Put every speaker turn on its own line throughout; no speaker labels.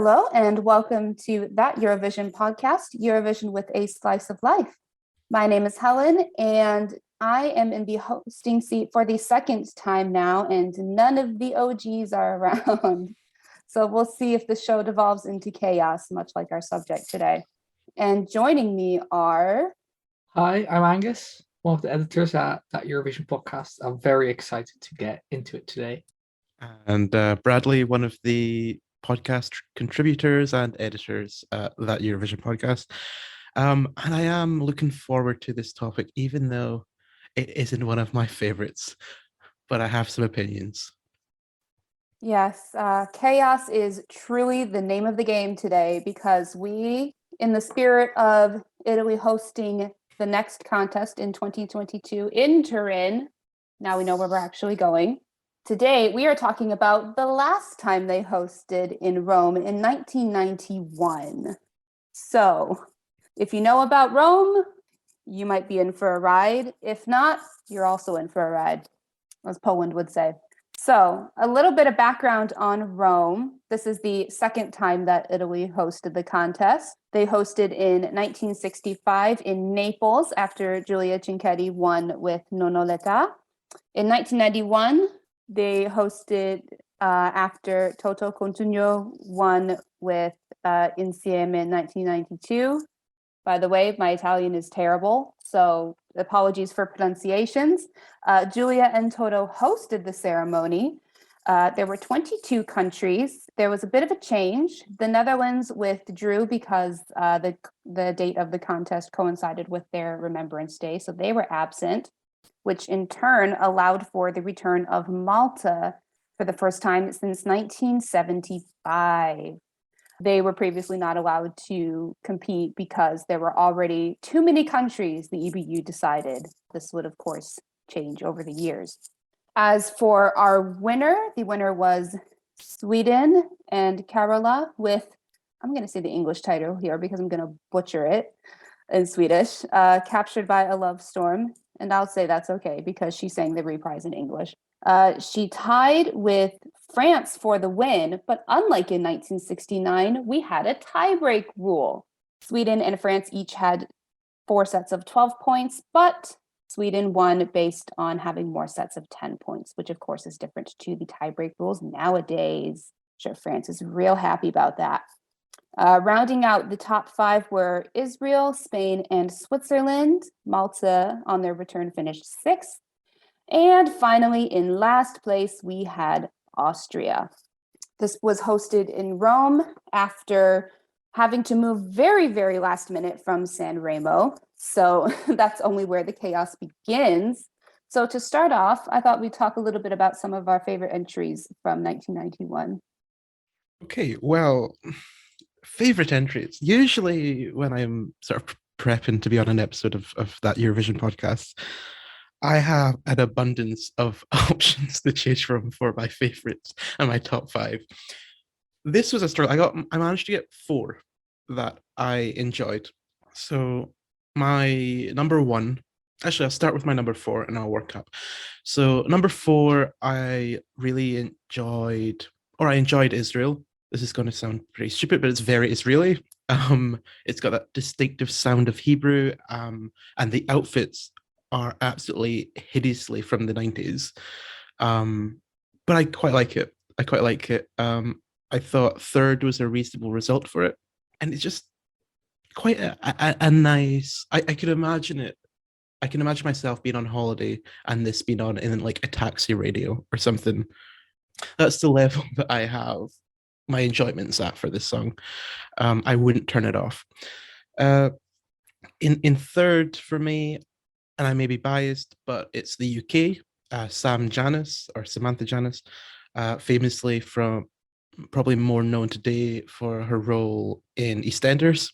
Hello, and welcome to That Eurovision podcast, Eurovision with a Slice of Life. My name is Helen, and I am in the hosting seat for the second time now, and none of the OGs are around. So we'll see if the show devolves into chaos, much like our subject today. And joining me are...
Hi, I'm Angus, one of the editors at That Eurovision podcast. I'm very excited to get into it today.
And Bradley, one of the podcast contributors and editors at That Eurovision podcast. And I am looking forward to this topic, even though it isn't one of my favorites, but I have some opinions.
Yes, chaos is truly the name of the game today because we, in the spirit of Italy hosting the next contest in 2022 in Turin, now we know where we're actually going. Today, we are talking about the last time they hosted in Rome in 1991. So, if you know about Rome, you might be in for a ride. If not, you're also in for a ride, as Poland would say. So, a little bit of background on Rome. This is the second time that Italy hosted the contest. They hosted in 1965 in Naples after Giulia Cinquetti won with Nonoletta. In 1991, they hosted after Toto Cutugno won with Insieme in 1992. By the way, my Italian is terrible, so apologies for pronunciations. Giulia and Toto hosted the ceremony. There were 22 countries. There was a bit of a change. The Netherlands withdrew because the date of the contest coincided with their Remembrance Day, so they were absent, which in turn allowed for the return of Malta for the first time since 1975. They were previously not allowed to compete because there were already too many countries, the EBU decided. This would, of course, change over the years. As for our winner, the winner was Sweden and Carola with, I'm going to say the English title here because I'm going to butcher it in Swedish, Captured by a Love Storm. And I'll say that's okay because she sang the reprise in English. She tied with France for the win, but unlike in 1969, we had a tiebreak rule. Sweden and France each had 4 sets of 12 points, but Sweden won based on having more sets of 10 points, which of course is different to the tiebreak rules nowadays. I'm sure France is real happy about that. Rounding out the top 5 were Israel, Spain, and Switzerland. Malta, on their return, finished 6th. And finally, in last place, we had Austria. This was hosted in Rome after having to move very, very last minute from San Remo. So that's only where the chaos begins. So to start off, I thought we'd talk a little bit about some of our favorite entries from 1991.
Okay, well, favorite entries. Usually when I'm sort of prepping to be on an episode of That Eurovision podcast, I have an abundance of options to choose from for my favorites and my top 5. This was a struggle. I managed to get 4 that I enjoyed. So my number 1, actually I'll start with my number 4 and I'll work up. So number 4, I enjoyed Israel. This is going to sound pretty stupid, but it's very Israeli. It's got that distinctive sound of Hebrew, and the outfits are absolutely hideously from the 90s. But I quite like it. I thought 3rd was a reasonable result for it. And it's just quite a nice, I could imagine it. I can imagine myself being on holiday and this being on in like a taxi radio or something. That's the level that I have my enjoyment's at for this song. I wouldn't turn it off. In 3rd for me, and I may be biased, but it's the UK, Samantha Janus, famously from probably more known today for her role in EastEnders.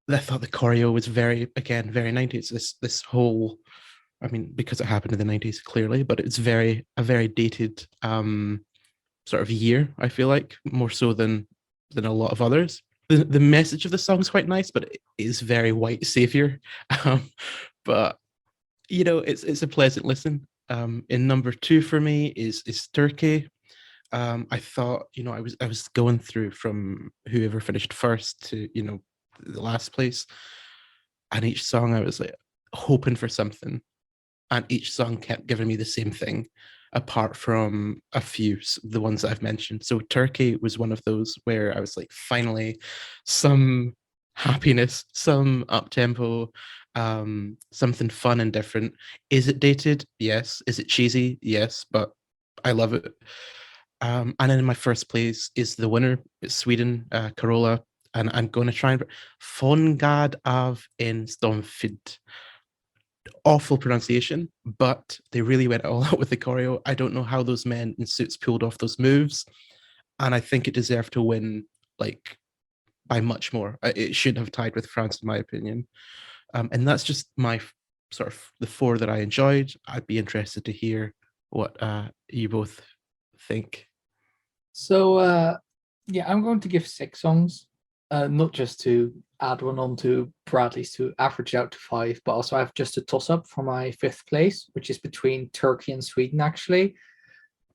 I thought the choreo was very 90s. This whole, I mean, because it happened in the 90s clearly, but it's a very dated sort of year, I feel like, more so than a lot of others. The message of the song is quite nice, but it is very white savior. But you know, it's a pleasant listen. In number 2 for me is Turkey. I thought, I was going through from whoever finished first to, the last place, and each song I was like hoping for something, and each song kept giving me the same thing, apart from a few, the ones that I've mentioned. So Turkey was one of those where I was like, finally, some happiness, some up tempo, something fun and different. Is it dated? Yes. Is it cheesy? Yes, but I love it. And then in my first place is the winner. It's Sweden, Carola, and I'm going to try and Fångad av en stormvind. Awful pronunciation, but they really went all out with the choreo. I don't know how those men in suits pulled off those moves, and I think it deserved to win like by much more. It should have tied with France, in my opinion. And that's just my sort of the four that I enjoyed. I'd be interested to hear what you both think.
So yeah, I'm going to give 6 songs, not just to add one on to Bradley's to average out to 5, but also I have just a toss-up for my 5th place, which is between Turkey and Sweden, actually.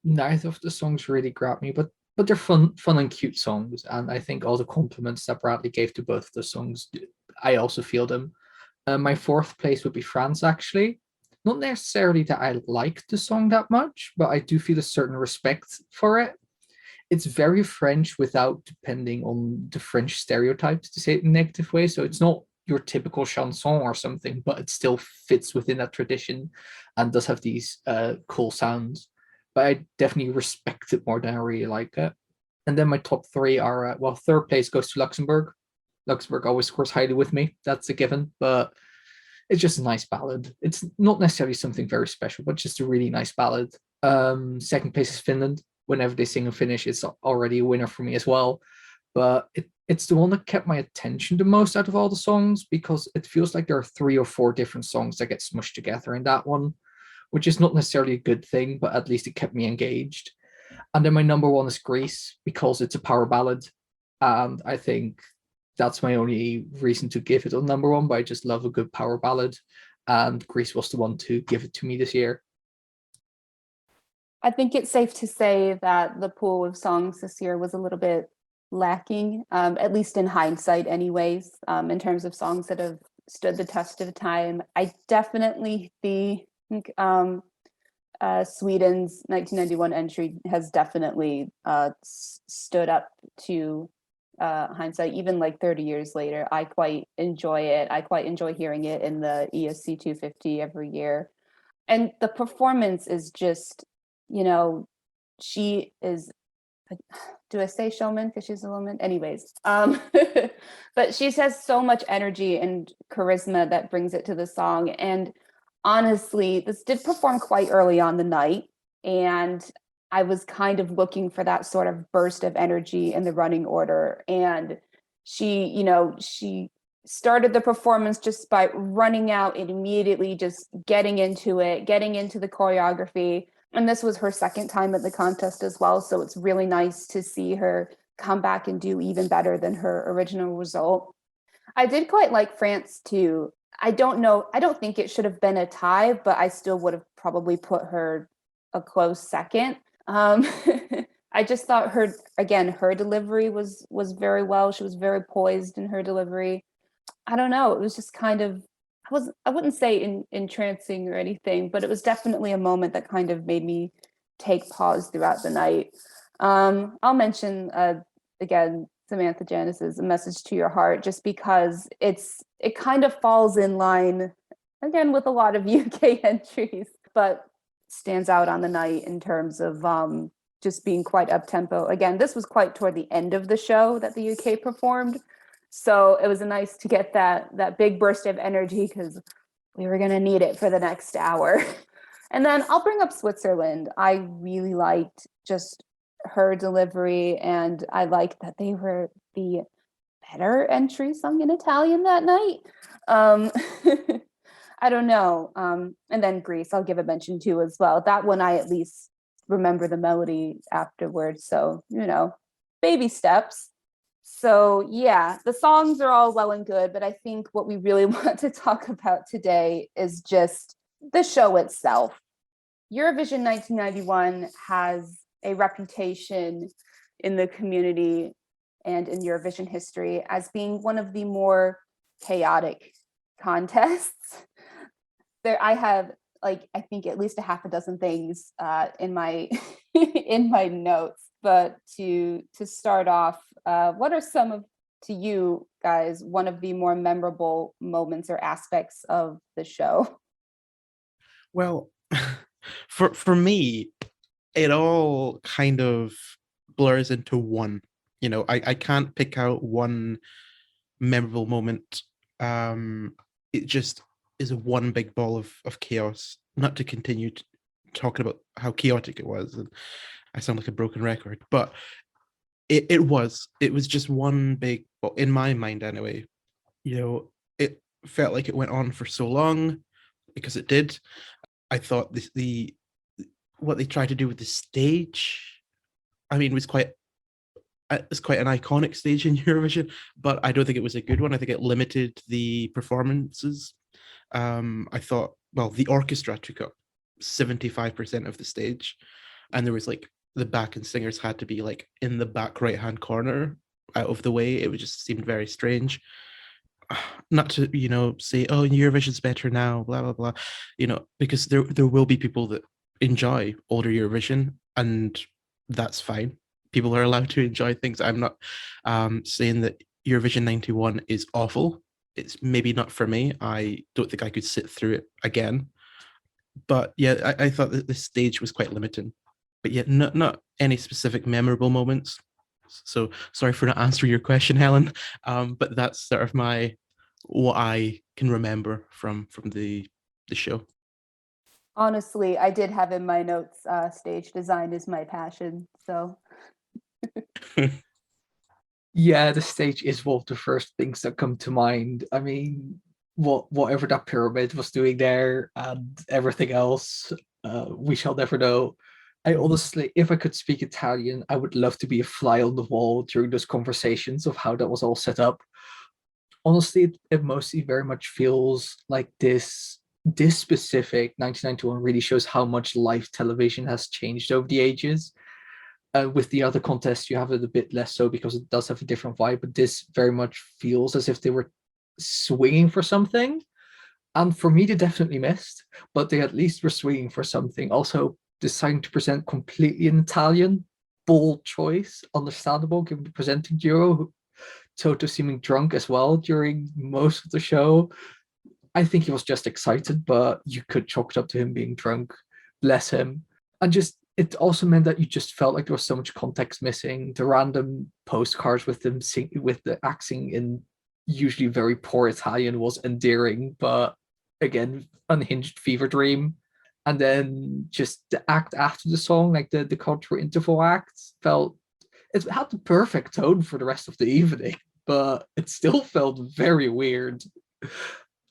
Neither of the songs really grab me, but they're fun and cute songs, and I think all the compliments that Bradley gave to both of the songs, I also feel them. My 4th place would be France, actually. Not necessarily that I like the song that much, but I do feel a certain respect for it. It's very French without depending on the French stereotypes, to say it in a negative way. So it's not your typical chanson or something, but it still fits within that tradition and does have these cool sounds. But I definitely respect it more than I really like it. And then my top 3 are, 3rd place goes to Luxembourg. Luxembourg always scores highly with me. That's a given, but it's just a nice ballad. It's not necessarily something very special, but just a really nice ballad. 2nd place is Finland. Whenever they sing and finish, it's already a winner for me as well. But it's the one that kept my attention the most out of all the songs, because it feels like there are 3 or 4 different songs that get smushed together in that one, which is not necessarily a good thing, but at least it kept me engaged. And then my number 1 is Greece, because it's a power ballad. And I think that's my only reason to give it a number 1, but I just love a good power ballad. And Greece was the one to give it to me this year.
I think it's safe to say that the pool of songs this year was a little bit lacking, at least in hindsight anyways, in terms of songs that have stood the test of time. I definitely think Sweden's 1991 entry has definitely stood up to hindsight, even like 30 years later. I quite enjoy it. I quite enjoy hearing it in the ESC 250 every year. And the performance is just, she is, do I say showman because she's a woman? Anyways, but she has so much energy and charisma that brings it to the song. And honestly, this did perform quite early on the night, and I was kind of looking for that sort of burst of energy in the running order. And she started the performance just by running out and immediately just getting into it, getting into the choreography. And this was her 2nd time at the contest as well. So it's really nice to see her come back and do even better than her original result. I did quite like France too. I don't think it should have been a tie, but I still would have probably put her a close 2nd. I just thought her delivery was very well. She was very poised in her delivery. I don't know. It was just kind of, I wouldn't say entrancing or anything, but it was definitely a moment that kind of made me take pause throughout the night. I'll mention again Samantha Janice's A Message to Your Heart, just because it kind of falls in line again with a lot of UK entries, but stands out on the night in terms of just being quite up tempo. Again, this was quite toward the end of the show that the UK performed. So it was nice to get that big burst of energy, because we were going to need it for the next hour. And then I'll bring up Switzerland. I really liked just her delivery, and I liked that they were the better entry sung in Italian that night. I don't know. And then Greece, I'll give a mention to as well. That one I at least remember the melody afterwards. So, baby steps. So yeah, the songs are all well and good, but I think what we really want to talk about today is just the show itself. Eurovision 1991 has a reputation in the community and in Eurovision history as being one of the more chaotic contests. I have like, I think at least a half a dozen things in my in my notes, but to start off, what are some of, to you guys, one of the more memorable moments or aspects of the show?
Well, for me, it all kind of blurs into one. I can't pick out one memorable moment. It just is one big ball of chaos. Not to continue talking about how chaotic it was, and I sound like a broken record, but it was just one big, well, in my mind anyway. It felt like it went on for so long because it did. I thought the what they tried to do with the stage, I mean, was quite it's quite an iconic stage in Eurovision, but I don't think it was a good one. I think it limited the performances. I thought, well, the orchestra took up 75% of the stage, and there was like the back and singers had to be like in the back right hand corner out of the way. It just seemed very strange. Not to say, oh, Eurovision's better now, blah blah blah, because there will be people that enjoy older Eurovision, and that's fine. People are allowed to enjoy things. I'm not saying that Eurovision 91 is awful. It's maybe not for me. I don't think I could sit through it again. But yeah, I thought that the stage was quite limiting. But yet, not any specific memorable moments. So sorry for not answering your question, Helen. But that's sort of what I can remember from the show.
Honestly, I did have in my notes, stage design is my passion. So
Yeah, the stage is one of the first things that come to mind. I mean, whatever that pyramid was doing there and everything else, we shall never know. I honestly, if I could speak Italian, I would love to be a fly on the wall during those conversations of how that was all set up. Honestly, it mostly very much feels like this specific 1991 really shows how much live television has changed over the ages. With the other contests, you have it a bit less so because it does have a different vibe, but this very much feels as if they were swinging for something. And for me, they definitely missed, but they at least were swinging for something. Also, deciding to present completely in Italian, bold choice, understandable given presenting Euro, Toto seeming drunk as well during most of the show. I think he was just excited, but you could chalk it up to him being drunk. Bless him. And just it also meant that you just felt like there was so much context missing. The random postcards with them with the acting in usually very poor Italian was endearing, but again, unhinged fever dream. And then just the act after the song, like the cultural interval act, felt it had the perfect tone for the rest of the evening, but it still felt very weird.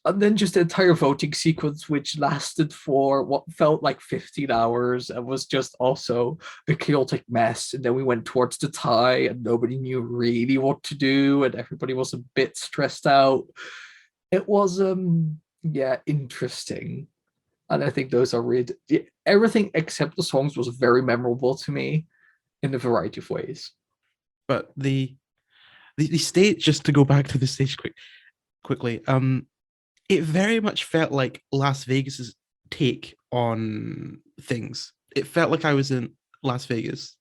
And then just the entire voting sequence, which lasted for what felt like 15 hours and was just also a chaotic mess. And then we went towards the tie, and nobody knew really what to do, and everybody was a bit stressed out. It was yeah, interesting. And I think those are really everything except the songs was very memorable to me in a variety of ways.
But the stage, just to go back to the stage quickly, it very much felt like Las Vegas's take on things. It felt like I was in Las Vegas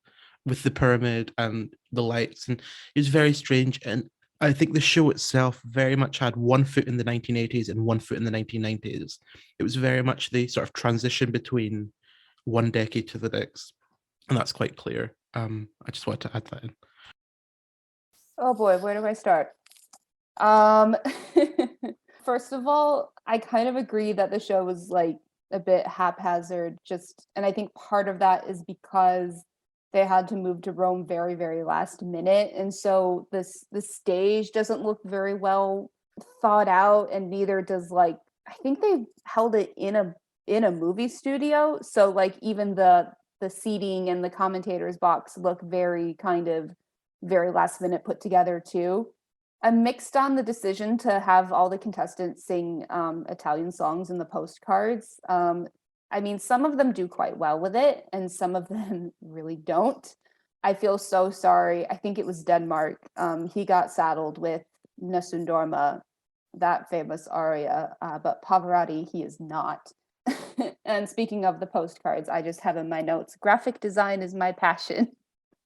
with the pyramid and the lights, and it was very strange. And I think the show itself very much had one foot in the 1980s and one foot in the 1990s. It was very much the sort of transition between one decade to the next, and that's quite clear. I just wanted to add that in.
oh boy, where do I start? First of all, I kind of agree that the show was like a bit haphazard, and I think part of that is because they had to move to Rome very, very last minute. And so the stage doesn't look very well thought out, and neither does, like, I think they held it in a movie studio. So like even the seating and the commentators box look very kind of very last minute put together too. I'm mixed on the decision to have all the contestants sing Italian songs in the postcards. I mean, some of them do quite well with it, and some of them really don't. I feel so sorry. I think it was Denmark. He got saddled with Nessun that famous aria, but Pavarotti, he is not. And speaking of the postcards, I just have in my notes, graphic design is my passion.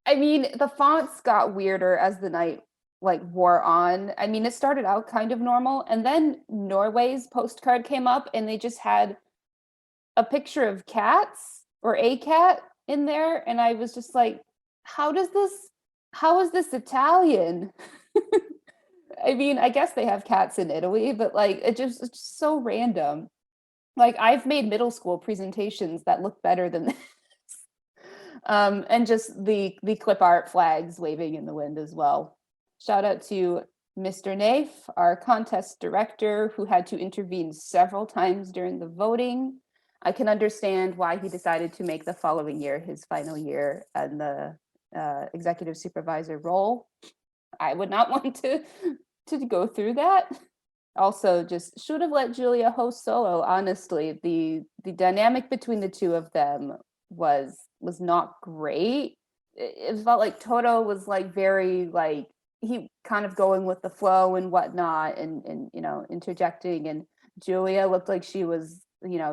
I mean, the fonts got weirder as the night wore on. I mean, it started out kind of normal, and then Norway's postcard came up and they just had a picture of cats or a cat in there, and I was just like, how is this Italian? I mean, I guess they have cats in Italy, but it's just so random. I've made middle school presentations that look better than this. And just the clip art flags waving in the wind as well. Shout out to Mr. Naif, our contest director, who had to intervene several times during the voting. I can understand why he decided to make the following year his final year in the executive supervisor role. I would not want to go through that. Also, just should have let Julia host solo. Honestly, the dynamic between the two of them was not great. It felt like Toto was very he kind of going with the flow and whatnot, and interjecting, and Julia looked like she was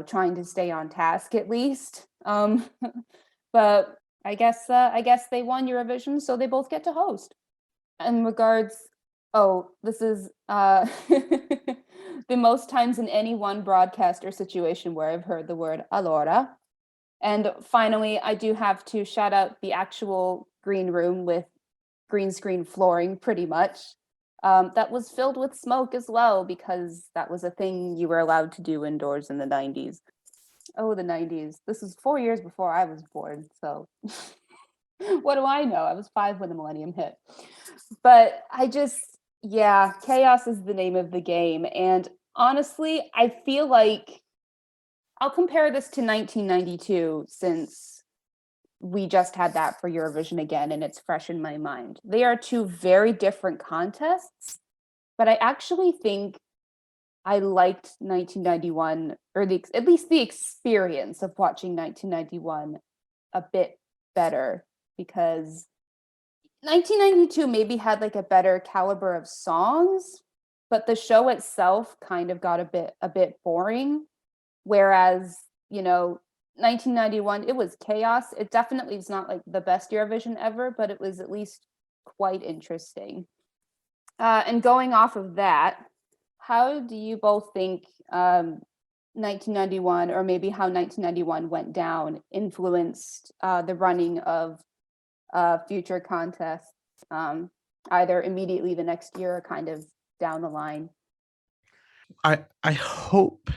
trying to stay on task at least. But I guess they won Eurovision, so they both get to host. In regards, this is the most times in any one broadcast or situation where I've heard the word allora. And finally, I do have to shout out the actual green room with green screen flooring, pretty much. That was filled with smoke as well, because that was a thing you were allowed to do indoors in the 90s. Oh, the 90s. This is 4 years before I was born, so what do I know? I was 5 when the millennium hit. But chaos is the name of the game. And honestly, I feel like I'll compare this to 1992, since we just had that for Eurovision again, and it's fresh in my mind. They are two very different contests, but I actually think I liked 1991, or at least the experience of watching 1991 a bit better, because 1992 maybe had a better caliber of songs, but the show itself kind of got a bit boring. Whereas, 1991, it was chaos. It definitely is not the best Eurovision ever, but it was at least quite interesting. And going off of that, how do you both think 1991, or maybe how 1991 went down, influenced the running of future contests, either immediately the next year or kind of down the line?
I hope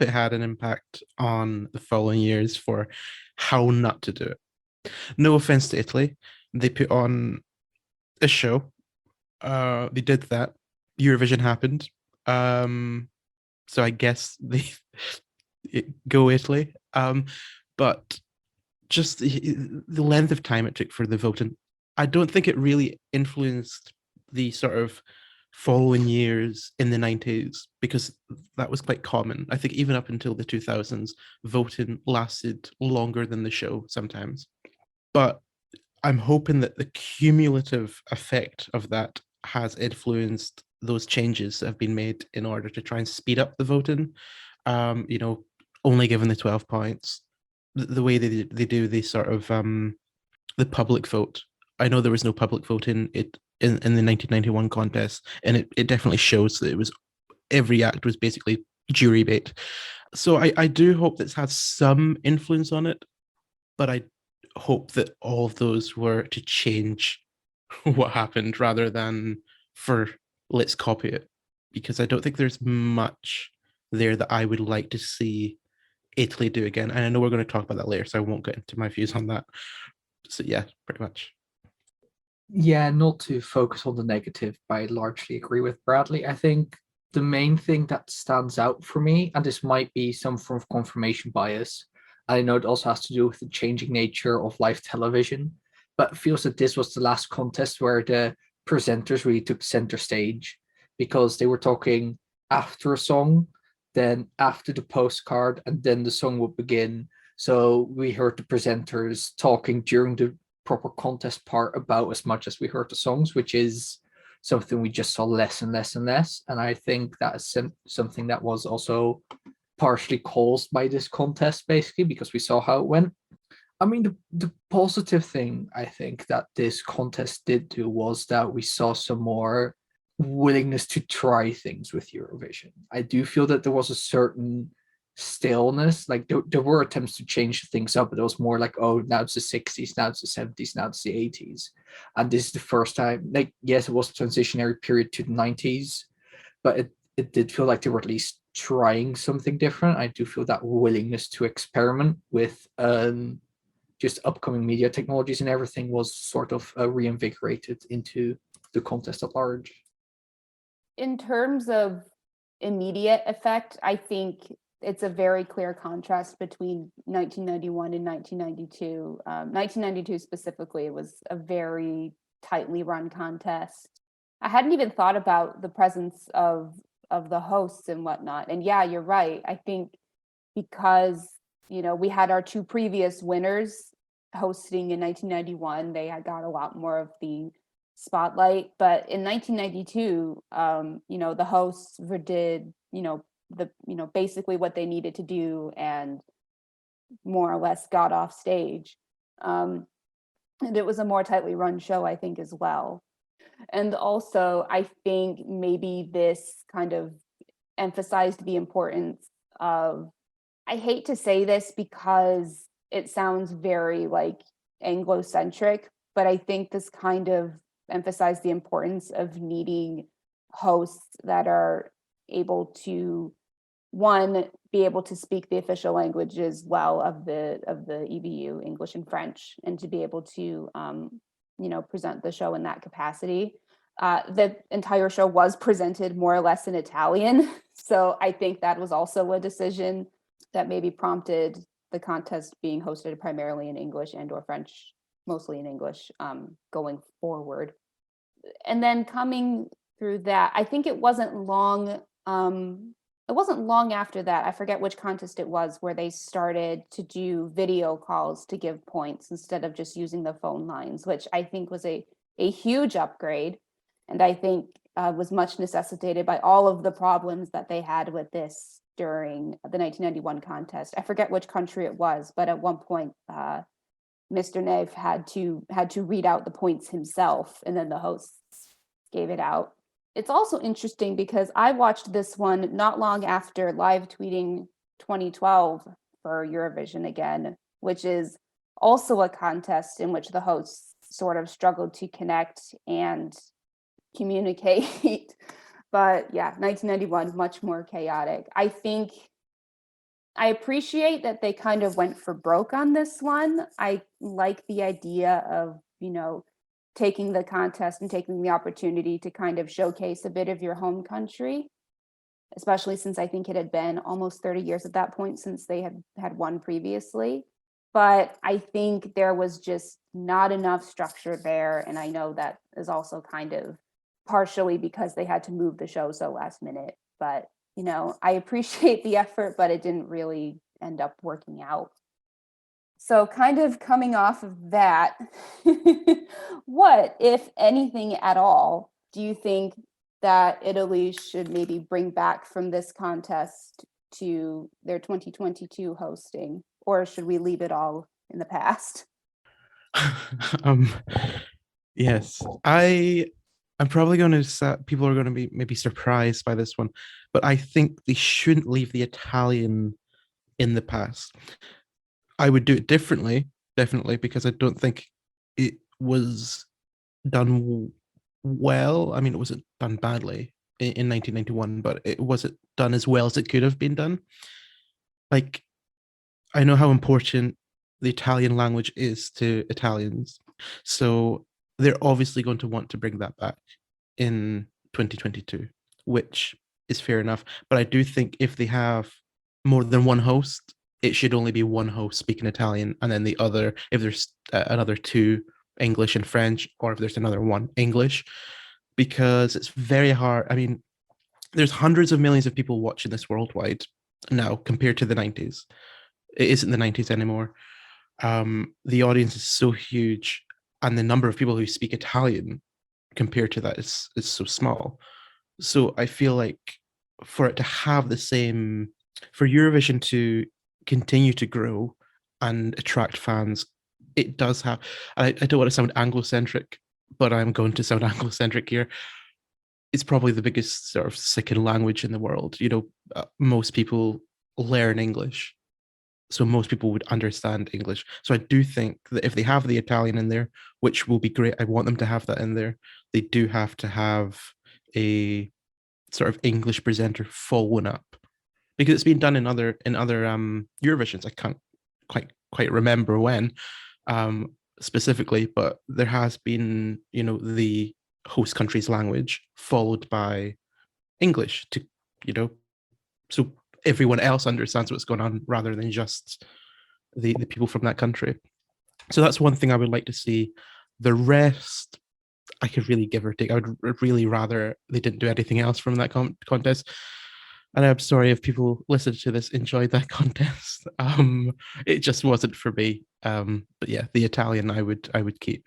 it had an impact on the following years for how not to do it. No offense to Italy, they put on a show. They did that. Eurovision happened. So I guess they go Italy. But just the length of time it took for the voting, I don't think it really influenced the sort of following years in the 90s, because that was quite common. I think even up until the 2000s, voting lasted longer than the show sometimes. But I'm hoping that the cumulative effect of that has influenced those changes that have been made in order to try and speed up the voting. Only given the 12 points, the way they do the sort of the public vote. I know there was no public vote in the 1991 contest, and it definitely shows that it was, every act was basically jury bait. So I do hope that's had some influence on it, but I hope that all of those were to change what happened rather than for let's copy it, because I don't think there's much there that I would like to see Italy do again. And I know we're going to talk about that later, so I won't get into my views on that. So yeah, pretty much.
Yeah, not to focus on the negative, but I largely agree with Bradley. I think the main thing that stands out for me, and this might be some form of confirmation bias, I know it also has to do with the changing nature of live television, but it feels that this was the last contest where the presenters really took center stage, because they were talking after a song, then after the postcard, and then the song would begin. So we heard the presenters talking during the proper contest part about as much as we heard the songs, which is something we just saw less and less and less. And I think that is something that was also partially caused by this contest, basically, because we saw how it went. I mean, the positive thing I think that this contest did do was that we saw some more willingness to try things with Eurovision. I do feel that there was a certain staleness. Like there were attempts to change things up, but it was more like, oh, now it's the 60s, now it's the 70s, now it's the 80s. And this is the first time, like, yes, it was a transitionary period to the 90s, but it did feel like they were at least trying something different. I do feel that willingness to experiment with just upcoming media technologies and everything was sort of reinvigorated into the contest at large.
In terms of immediate effect, I think it's a very clear contrast between 1991 and 1992. 1992 specifically was a very tightly run contest. I hadn't even thought about the presence of the hosts and whatnot. And yeah, you're right. I think because, we had our two previous winners hosting in 1991, they had got a lot more of the spotlight. But in 1992, the hosts did, basically what they needed to do and more or less got off stage. And it was a more tightly run show, I think, as well. And also, I think maybe this kind of emphasized the importance of, I hate to say this because it sounds very like Anglo-centric, but I think this kind of emphasized the importance of needing hosts that are able to, one, be able to speak the official languages well of the EBU, English and French, and to be able to present the show in that capacity. The entire show was presented more or less in Italian, so I think that was also a decision that maybe prompted the contest being hosted primarily in English and or French, mostly in English, going forward. And then coming through that, I think it wasn't long after that, I forget which contest it was, where they started to do video calls to give points instead of just using the phone lines, which I think was a huge upgrade. And I think was much necessitated by all of the problems that they had with this during the 1991 contest. I forget which country it was, but at one point, Mr. Neve had to read out the points himself, and then the hosts gave it out. It's also interesting because I watched this one not long after live tweeting 2012 for Eurovision again, which is also a contest in which the hosts sort of struggled to connect and communicate. But yeah, 1991, much more chaotic. I think I appreciate that they kind of went for broke on this one. I like the idea of, taking the contest and taking the opportunity to kind of showcase a bit of your home country, especially since I think it had been almost 30 years at that point since they had won previously. But I think there was just not enough structure there. And I know that is also kind of partially because they had to move the show so last minute. But, I appreciate the effort, but it didn't really end up working out. So kind of coming off of that, what, if anything at all, do you think that Italy should maybe bring back from this contest to their 2022 hosting, or should we leave it all in the past?
Yes, I'm probably going to people are going to be maybe surprised by this one, but I think they shouldn't leave the Italian in the past. I would do it differently, definitely, because I don't think it was done well. I mean, it wasn't done badly in 1991, but it wasn't done as well as it could have been done. Like, I know how important the Italian language is to Italians, so they're obviously going to want to bring that back in 2022, which is fair enough. But I do think if they have more than one host, it should only be one host speaking Italian, and then the other, if there's another two, English and French, or if there's another one, English, because it's very hard. I mean, there's hundreds of millions of people watching this worldwide now compared to the 90s. It isn't the 90s anymore. The audience is so huge, and the number of people who speak Italian compared to that is so small. So I feel like for it to have the same, for Eurovision to continue to grow and attract fans, it does have. I don't want to sound Anglo-centric, but I'm going to sound Anglo-centric here. It's probably the biggest sort of second language in the world. Most people learn English, so most people would understand English. So I do think that if they have the Italian in there, which will be great, I want them to have that in there. They do have to have a sort of English presenter following up, because it's been done in other Eurovisions. I can't quite remember when specifically, but there has been the host country's language followed by English to so everyone else understands what's going on rather than just the people from that country. So that's one thing I would like to see. The rest, I could really give or take. I would really rather they didn't do anything else from that contest. And I'm sorry if people listened to this enjoyed that contest. It just wasn't for me. But yeah, the Italian I would keep.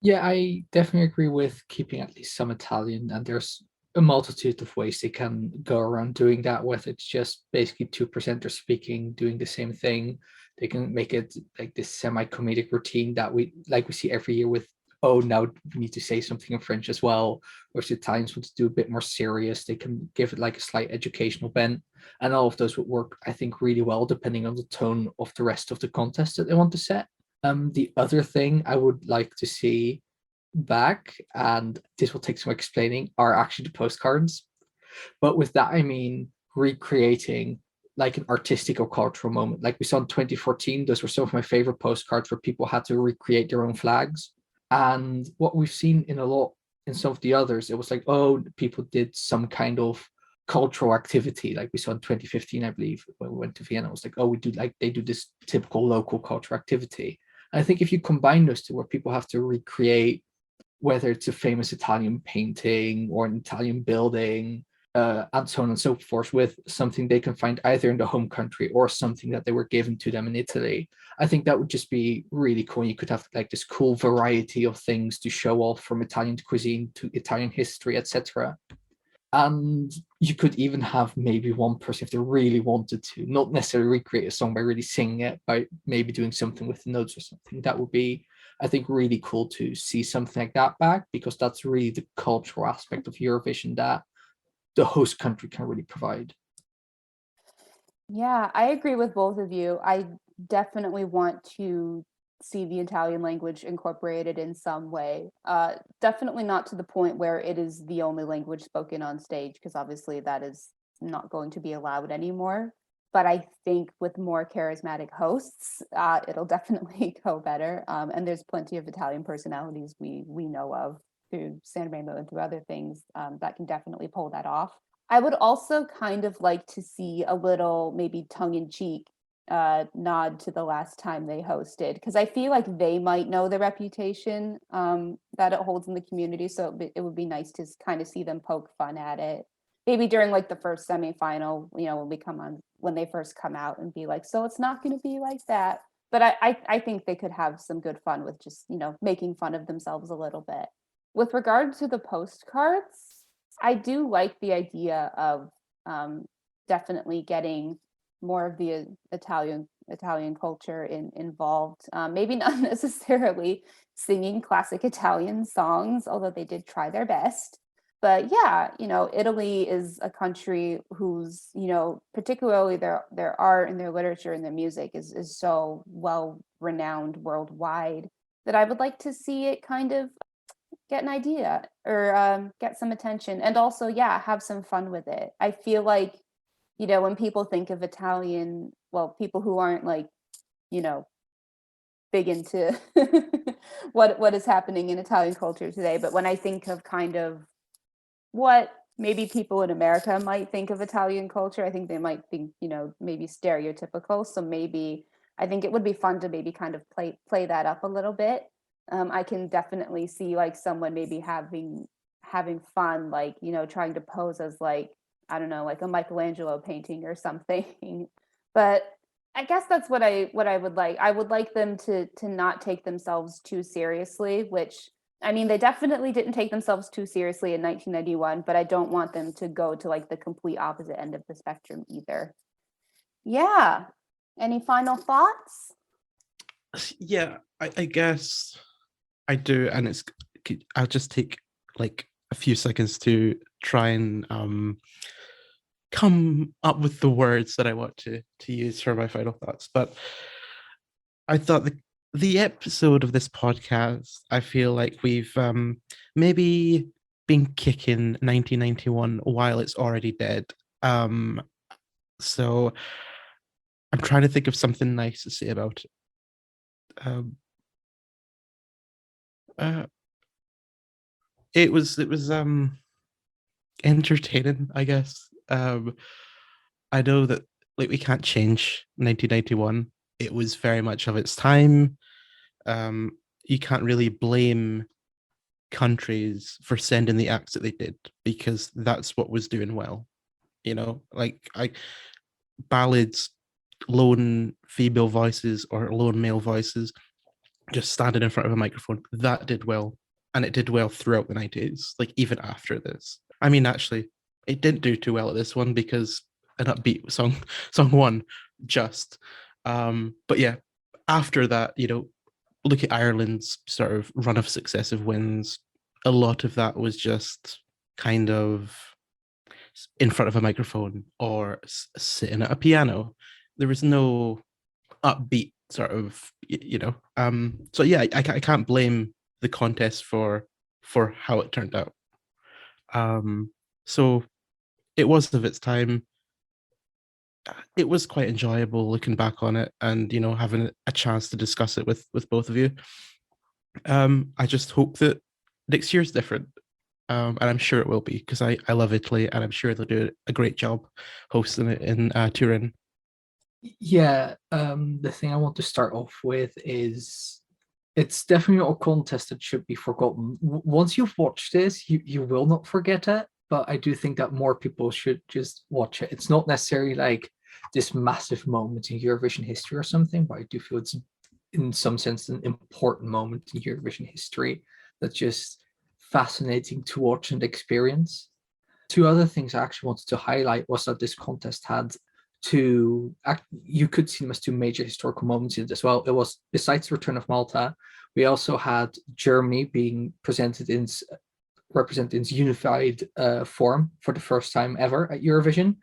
Yeah, I definitely agree with keeping at least some Italian, and there's a multitude of ways they can go around doing that with. It's just basically two presenters speaking, doing the same thing. They can make it like this semi-comedic routine that we see every year with, oh, now we need to say something in French as well. Or if the Italians want to do a bit more serious, they can give it like a slight educational bent. And all of those would work, I think, really well depending on the tone of the rest of the contest that they want to set. The other thing I would like to see back, and this will take some explaining, are actually the postcards. But with that, I mean recreating like an artistic or cultural moment. Like we saw in 2014, those were some of my favorite postcards where people had to recreate their own flags. And what we've seen in some of the others, it was like, oh, people did some kind of cultural activity, like we saw in 2015, I believe, when we went to Vienna. It was like, oh, they do this typical local cultural activity. And I think if you combine those two, where people have to recreate, whether it's a famous Italian painting or an Italian building, and so on and so forth, with something they can find either in the home country or something that they were given to them in Italy, I think that would just be really cool. You could have like this cool variety of things to show off, from Italian cuisine to Italian history, etc. And you could even have maybe one person, if they really wanted to, not necessarily recreate a song by really singing it, by maybe doing something with the notes or something. That would be, I think, really cool to see something like that back, because that's really the cultural aspect of Eurovision that the host country can really provide.
Yeah, I agree with both of you. I definitely want to see the Italian language incorporated in some way. Definitely not to the point where it is the only language spoken on stage, because obviously that is not going to be allowed anymore. But I think with more charismatic hosts, it'll definitely go better. And there's plenty of Italian personalities we know of through Sanremo and through other things that can definitely pull that off. I would also kind of like to see a little maybe tongue-in-cheek nod to the last time they hosted, because I feel like they might know the reputation that it holds in the community. So it would be nice to kind of see them poke fun at it. Maybe during like the first semifinal, when they first come out, and be like, so it's not going to be like that. But I think they could have some good fun with just, making fun of themselves a little bit. With regard to the postcards, I do like the idea of definitely getting more of the Italian culture involved. Maybe not necessarily singing classic Italian songs, although they did try their best. But yeah, Italy is a country whose, particularly their art and their literature and their music is so well renowned worldwide, that I would like to see it kind of get an idea, or get some attention, and also, yeah, have some fun with it. I feel like, when people think of Italian, well, people who aren't like, big into what is happening in Italian culture today, but when I think of kind of what maybe people in America might think of Italian culture, I think they might think, maybe stereotypical. So maybe I think it would be fun to maybe kind of play that up a little bit. I can definitely see like someone maybe having fun, like, you know, trying to pose as like, I don't know, like a Michelangelo painting or something. But I guess that's what I would like. I would like them to not take themselves too seriously, which I mean, they definitely didn't take themselves too seriously in 1991, but I don't want them to go to like the complete opposite end of the spectrum either. Yeah. Any final thoughts?
Yeah, I guess I do, and I'll just take like a few seconds to try and come up with the words that I want to use for my final thoughts. But I thought the episode of this podcast, I feel like we've maybe been kicking 1991 while it's already dead. So I'm trying to think of something nice to say about it. Um, uh, it was entertaining, I guess. I know that like we can't change 1991. It was very much of its time. You can't really blame countries for sending the acts that they did because that's what was doing well. You know, like I ballads, lone female voices or lone male voices just standing in front of a microphone, that did well. And it did well throughout the 90s, like even after this. I mean, actually, it didn't do too well at this one because an upbeat song one just. But yeah, after that, you know, look at Ireland's sort of run of successive wins. A lot of that was just kind of in front of a microphone or sitting at a piano. There was no upbeat sort of, you know. So yeah, I can't blame the contest for how it turned out. So it was of its time. It was quite enjoyable looking back on it, and you know, having a chance to discuss it with both of you. I just hope that next year's different. And I'm sure it will be because I love Italy, and I'm sure they'll do a great job hosting it in Turin.
Yeah, the thing I want to start off with is it's definitely not a contest that should be forgotten. Once you've watched this, you will not forget it. But I do think that more people should just watch it. It's not necessarily like this massive moment in Eurovision history or something, but I do feel it's in some sense an important moment in Eurovision history that's just fascinating to watch and experience. Two other things I actually wanted to highlight was that this contest had two, you could see them as two major historical moments in it as well. It was, besides the return of Malta, we also had Germany being represented in its unified form for the first time ever at Eurovision.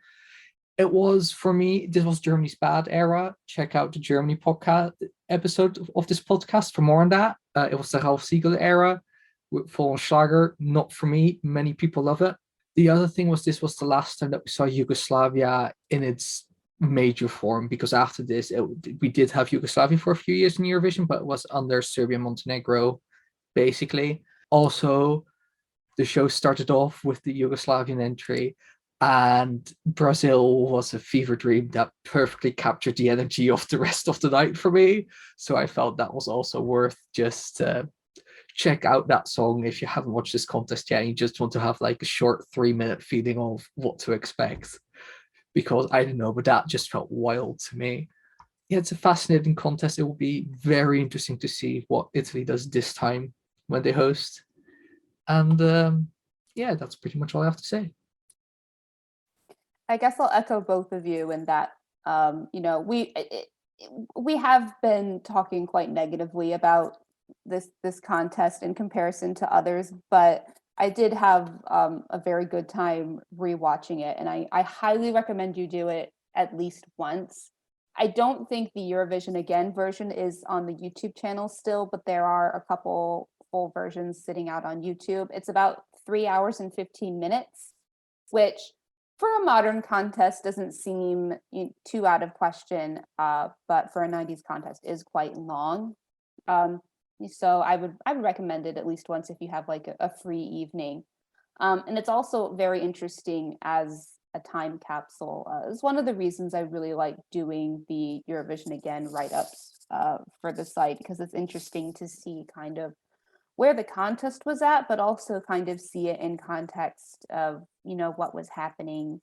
It was, for me, this was Germany's bad era. Check out the Germany podcast episode of this podcast for more on that. It was the Ralf Siegel era with Fallen Schlager. Not for me. Many people love it. The other thing was this was the last time that we saw Yugoslavia in its major form, because after this, we did have Yugoslavia for a few years in Eurovision, but it was under Serbia, Montenegro, basically. Also, the show started off with the Yugoslavian entry, and Brazil was a fever dream that perfectly captured the energy of the rest of the night for me. So I felt that was also worth just check out that song if you haven't watched this contest yet and you just want to have like a short 3-minute feeling of what to expect. Because I don't know, but that just felt wild to me. Yeah, it's a fascinating contest. It will be very interesting to see what Italy does this time when they host. And yeah, that's pretty much all I have to say.
I guess I'll echo both of you in that, you know, we have been talking quite negatively about this contest in comparison to others, but I did have a very good time rewatching it, and I highly recommend you do it at least once. I don't think the Eurovision Again version is on the YouTube channel still, but there are a couple full versions sitting out on YouTube. It's about 3 hours and 15 minutes, which for a modern contest doesn't seem too out of question, but for a 90s contest is quite long. So I would recommend it at least once if you have like a free evening. And it's also very interesting as a time capsule. It's one of the reasons I really like doing the Eurovision Again write-ups for the site, because it's interesting to see kind of where the contest was at, but also kind of see it in context of, what was happening,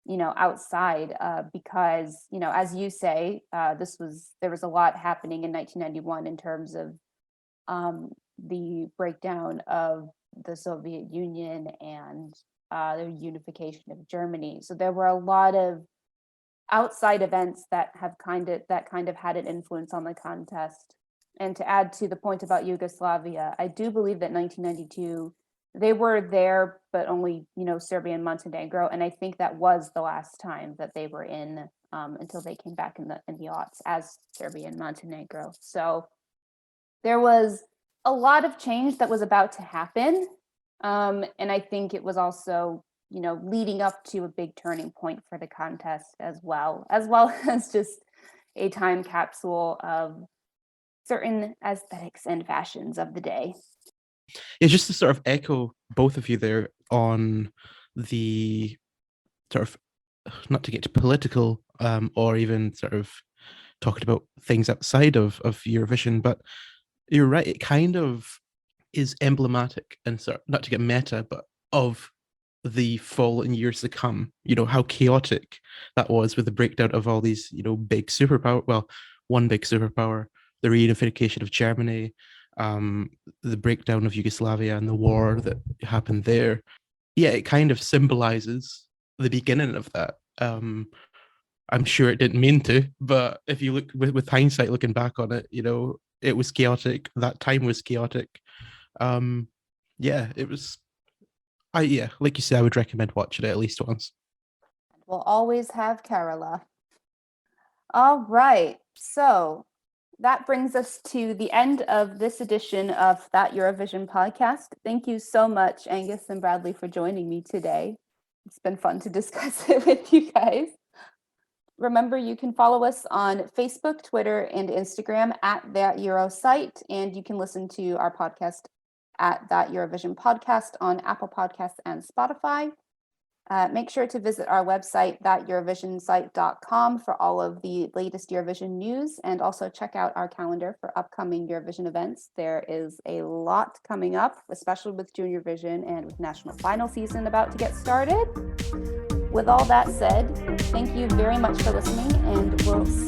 outside, because, as you say, there was a lot happening in 1991 in terms of the breakdown of the Soviet Union and the unification of Germany. So there were a lot of outside events that kind of had an influence on the contest. And to add to the point about Yugoslavia, I do believe that 1992 they were there, but only Serbia and Montenegro, and I think that was the last time that they were in until they came back in the aughts as Serbia and Montenegro. So there was a lot of change that was about to happen, and I think it was also leading up to a big turning point for the contest as well as just a time capsule of certain aesthetics and fashions of the day.
Yeah, just to sort of echo both of you there on the sort of, not to get to political or even sort of talking about things outside of Eurovision, but you're right, it kind of is emblematic and sort of, not to get meta, but of the fall in years to come, how chaotic that was with the breakdown of all these, big superpower, well, one big superpower, the reunification of Germany, the breakdown of Yugoslavia and the war that happened there. Yeah, it kind of symbolizes the beginning of that. I'm sure it didn't mean to, but if you look with hindsight, looking back on it, it was chaotic. That time was chaotic. Yeah, it was. Like you said, I would recommend watching it at least once.
We'll always have Kerala. All right, so that brings us to the end of this edition of That Eurovision podcast. Thank you so much, Angus and Bradley, for joining me today. It's been fun to discuss it with you guys. Remember, you can follow us on Facebook, Twitter, and Instagram at That Euro Site, and you can listen to our podcast at That Eurovision Podcast on Apple Podcasts and Spotify. Make sure to visit our website, thateurovisionsite.com, for all of the latest Eurovision news, and also check out our calendar for upcoming Eurovision events. There is a lot coming up, especially with Junior Vision and with National Final season about to get started. With all that said, thank you very much for listening, and we'll see